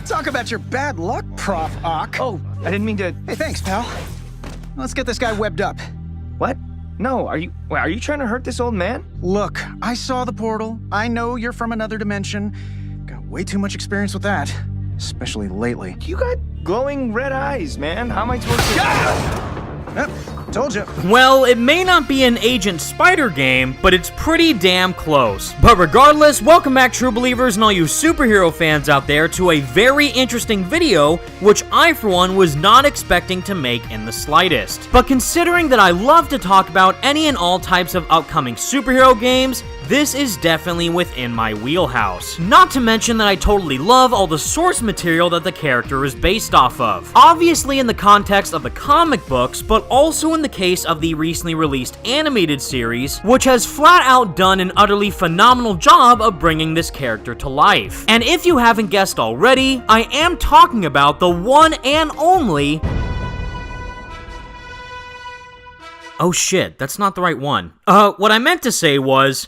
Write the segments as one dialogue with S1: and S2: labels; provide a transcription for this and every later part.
S1: Talk about your bad luck, Prof. Ock.
S2: Oh, I didn't mean to...
S1: Hey, thanks, pal. Let's get this guy webbed up.
S2: What? No, are you trying to hurt this old man?
S1: Look, I saw the portal. I know you're from another dimension. Got way too much experience with that, especially lately.
S2: You got glowing red eyes, man. How am I supposed to...
S1: Yep, told you.
S3: Well, it may not be an Agent Spider game, but it's pretty damn close. But regardless, welcome back, true believers and all you superhero fans out there, to a very interesting video, which I, for one, was not expecting to make in the slightest. But considering that I love to talk about any and all types of upcoming superhero games, this is definitely within my wheelhouse. Not to mention that I totally love all the source material that the character is based off of. Obviously in the context of the comic books, but also in the case of the recently released animated series, which has flat out done an utterly phenomenal job of bringing this character to life. And if you haven't guessed already, I am talking about the one and only... Oh shit, that's not the right one. What I meant to say was...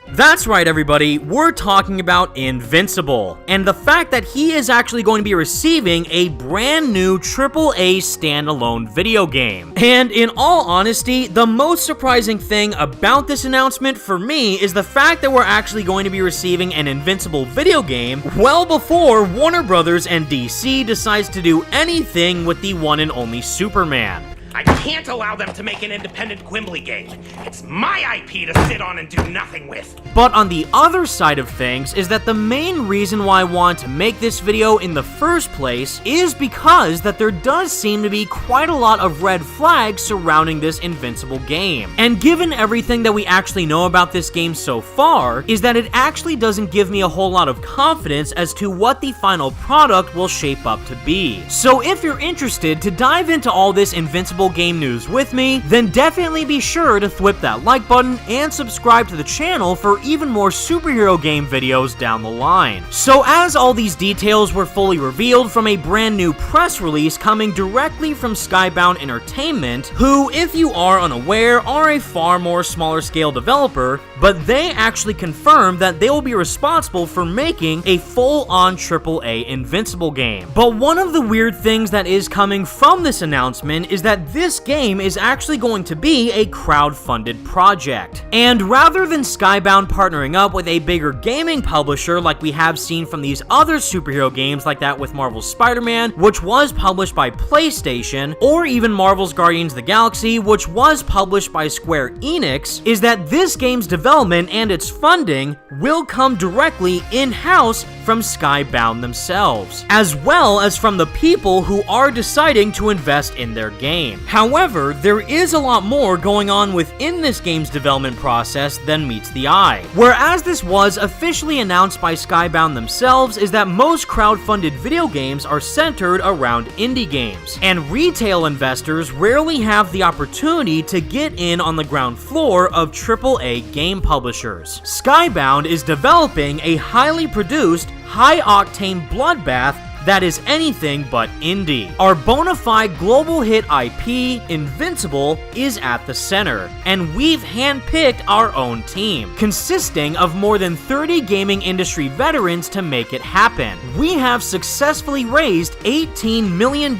S3: That's right, everybody, we're talking about Invincible, and the fact that he is actually going to be receiving a brand new AAA standalone video game. And in all honesty, the most surprising thing about this announcement for me is the fact that we're actually going to be receiving an Invincible video game well before Warner Brothers and DC decides to do anything with the one and only Superman.
S4: I can't allow them to make an independent Quimbly game. It's my IP to sit on and do nothing with.
S3: But on the other side of things is that the main reason why I want to make this video in the first place is because that there does seem to be quite a lot of red flags surrounding this Invincible game. And given everything that we actually know about this game so far, is that it actually doesn't give me a whole lot of confidence as to what the final product will shape up to be. So if you're interested to dive into all this Invincible game news with me, then definitely be sure to thwip that like button and subscribe to the channel for even more superhero game videos down the line. So as all these details were fully revealed from a brand new press release coming directly from Skybound Entertainment, who, if you are unaware, are a far more smaller scale developer, but they actually confirmed that they will be responsible for making a full-on AAA Invincible game. But one of the weird things that is coming from this announcement is that this game is actually going to be a crowd-funded project. And rather than Skybound partnering up with a bigger gaming publisher like we have seen from these other superhero games like that with Marvel's Spider-Man, which was published by PlayStation, or even Marvel's Guardians of the Galaxy, which was published by Square Enix, is that this game's development and its funding will come directly in-house from Skybound themselves, as well as from the people who are deciding to invest in their game. However, there is a lot more going on within this game's development process than meets the eye. Whereas this was officially announced by Skybound themselves, is that most crowd-funded video games are centered around indie games, and retail investors rarely have the opportunity to get in on the ground floor of AAA game publishers. Skybound is developing a highly produced, high-octane bloodbath that is anything but indie. Our bona fide global hit IP, Invincible, is at the center, and we've handpicked our own team, consisting of more than 30 gaming industry veterans to make it happen. We have successfully raised $18 million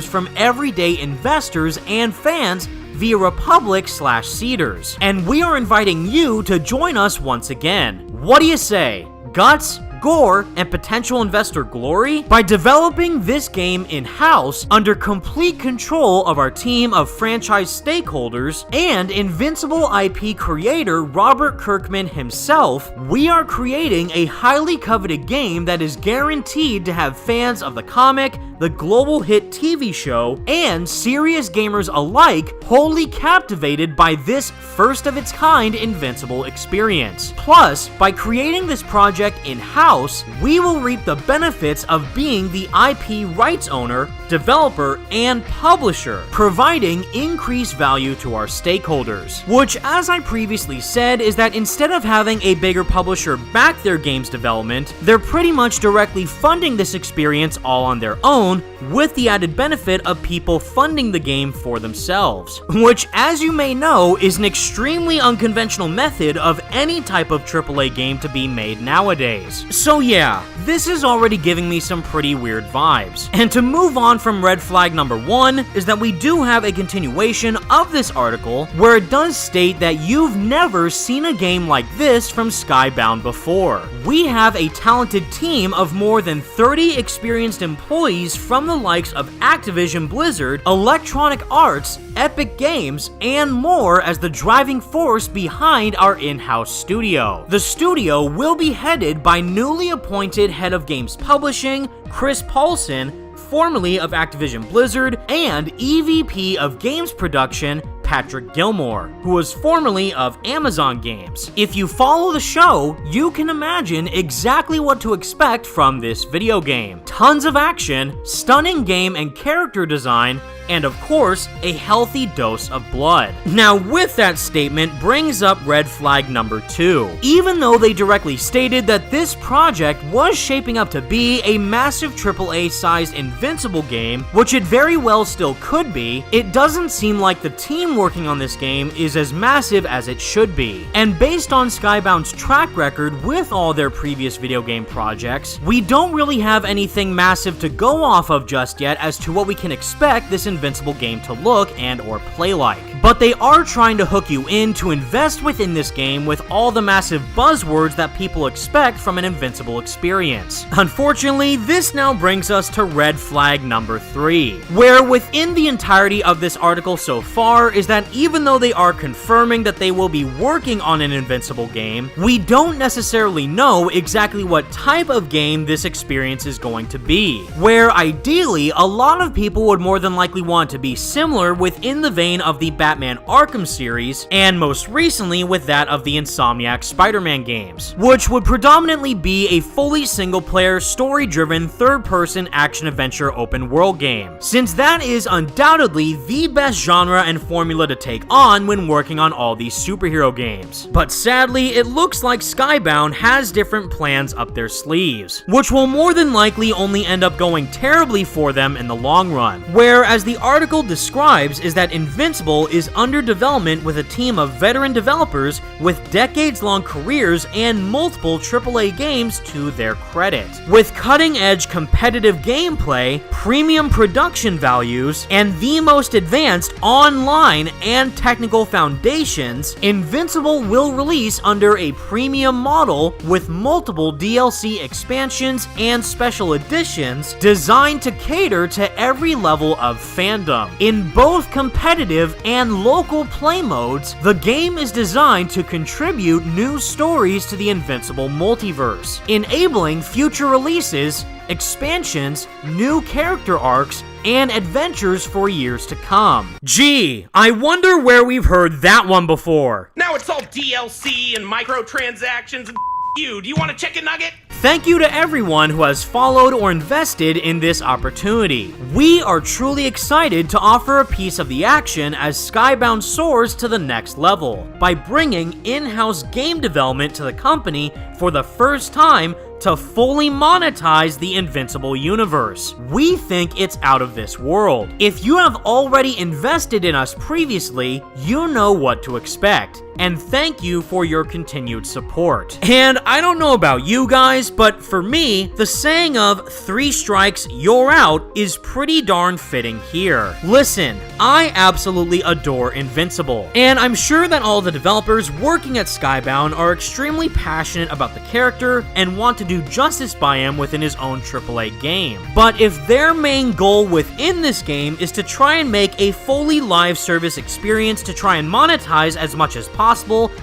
S3: from everyday investors and fans via Republic/Seeders, and we are inviting you to join us once again. What do you say? Guts? Gore, and potential investor glory? By developing this game in-house under complete control of our team of franchise stakeholders and Invincible IP creator Robert Kirkman himself, we are creating a highly coveted game that is guaranteed to have fans of the comic, the global hit TV show, and serious gamers alike wholly captivated by this first-of-its-kind Invincible experience. Plus, by creating this project in-house, we will reap the benefits of being the IP rights owner, developer, and publisher, providing increased value to our stakeholders. Which, as I previously said, is that instead of having a bigger publisher back their game's development, they're pretty much directly funding this experience all on their own, with the added benefit of people funding the game for themselves, which, as you may know, is an extremely unconventional method of any type of AAA game to be made nowadays. So yeah, this is already giving me some pretty weird vibes. And to move on from red flag number 1 is that we do have a continuation of this article where it does state that you've never seen a game like this from Skybound before. We have a talented team of more than 30 experienced employees from the likes of Activision Blizzard, Electronic Arts, Epic Games, and more as the driving force behind our in-house studio. The studio will be headed by newly appointed head of games publishing, Chris Paulson, formerly of Activision Blizzard, and EVP of games production, Patrick Gilmore, who was formerly of Amazon Games. If you follow the show, you can imagine exactly what to expect from this video game. Tons of action, stunning game and character design, and of course, a healthy dose of blood. Now, with that statement brings up red flag number 2. Even though they directly stated that this project was shaping up to be a massive AAA-sized Invincible game, which it very well still could be, it doesn't seem like the team working on this game is as massive as it should be. And based on Skybound's track record with all their previous video game projects, we don't really have anything massive to go off of just yet as to what we can expect this Invincible game to look and or play like. But they are trying to hook you in to invest within this game with all the massive buzzwords that people expect from an Invincible experience. Unfortunately, this now brings us to red flag number 3, where within the entirety of this article so far is that even though they are confirming that they will be working on an Invincible game, we don't necessarily know exactly what type of game this experience is going to be, where ideally a lot of people would more than likely want to be similar within the vein of the Batman Arkham series, and most recently with that of the Insomniac Spider-Man games, which would predominantly be a fully single-player, story-driven, third-person action-adventure open-world game, since that is undoubtedly the best genre and formula to take on when working on all these superhero games. But sadly, it looks like Skybound has different plans up their sleeves, which will more than likely only end up going terribly for them in the long run, where, as the article describes, is that Invincible is under development with a team of veteran developers with decades-long careers and multiple AAA games to their credit. With cutting-edge competitive gameplay, premium production values, and the most advanced online and technical foundations, Invincible will release under a premium model with multiple DLC expansions and special editions designed to cater to every level of fandom. In both competitive and local play modes, the game is designed to contribute new stories to the Invincible multiverse, enabling future releases, expansions, new character arcs, and adventures for years to come. Gee, I wonder where we've heard that one before.
S4: Now it's all DLC and microtransactions and you. Do you want a chicken nugget?
S3: Thank you to everyone who has followed or invested in this opportunity. We are truly excited to offer a piece of the action as Skybound soars to the next level by bringing in-house game development to the company for the first time to fully monetize the Invincible universe. We think it's out of this world. If you have already invested in us previously, you know what to expect. And thank you for your continued support. And I don't know about you guys, but for me, the saying of 3 strikes, you're out is pretty darn fitting here. Listen, I absolutely adore Invincible, and I'm sure that all the developers working at Skybound are extremely passionate about the character and want to do justice by him within his own AAA game. But if their main goal within this game is to try and make a fully live service experience to try and monetize as much as possible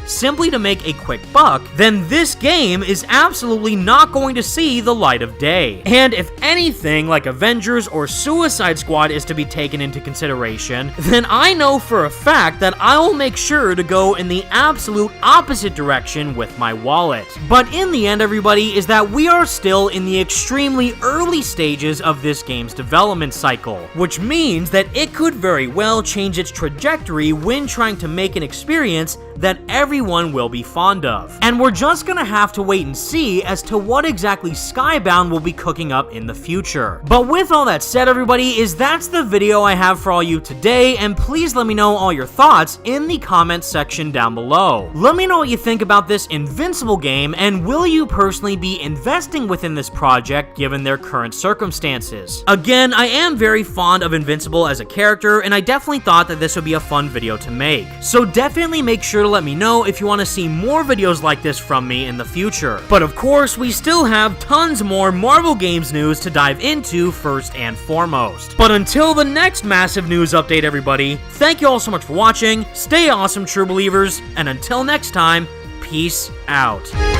S3: simply to make a quick buck, then this game is absolutely not going to see the light of day. And if anything like Avengers or Suicide Squad is to be taken into consideration, then I know for a fact that I will make sure to go in the absolute opposite direction with my wallet. But in the end, everybody, is that we are still in the extremely early stages of this game's development cycle, which means that it could very well change its trajectory when trying to make an experience that everyone will be fond of. And we're just gonna have to wait and see as to what exactly Skybound will be cooking up in the future. But with all that said, everybody, that's the video I have for all you today, and please let me know all your thoughts in the comments section down below. Let me know what you think about this Invincible game, and will you personally be investing within this project given their current circumstances? Again, I am very fond of Invincible as a character, and I definitely thought that this would be a fun video to make. So definitely make sure to let me know if you want to see more videos like this from me in the future. But of course, we still have tons more Marvel games news to dive into first and foremost. But until the next massive news update, everybody, thank you all so much for watching, stay awesome, true believers, and until next time, peace out.